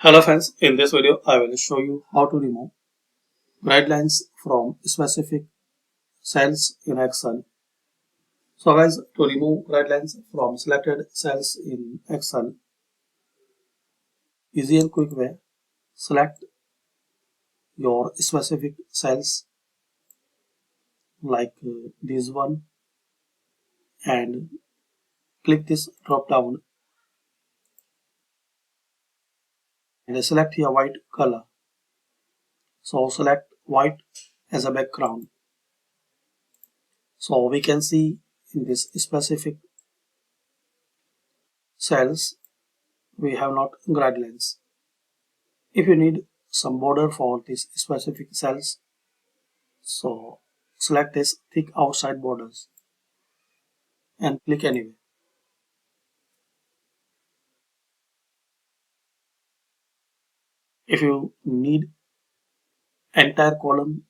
Hello friends, in this video I will show you how to remove guidelines from specific cells in Excel. So guys, to remove guidelines from selected cells in Excel, easy and quick way, select your specific cells like this one and click this drop down and select here white color. So select white as a background. So we can see in this specific cells we have not guidelines. If you need some border for these specific cells, so select this thick outside borders and click anywhere. If you need entire column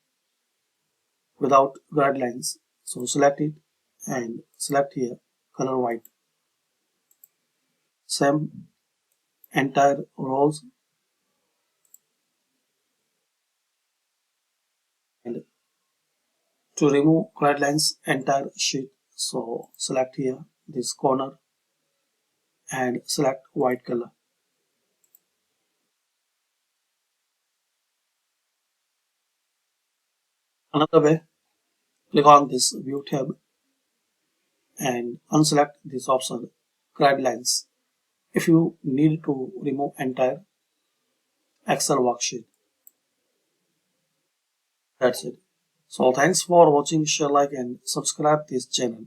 without guidelines, so select it and select here color white. Same entire rows and to remove guidelines entire sheet, so select here this corner and select white color. Another way, click on this view tab and unselect this option guidelines if you need to remove entire Excel worksheet. That's it. So thanks for watching, share, like and subscribe this channel.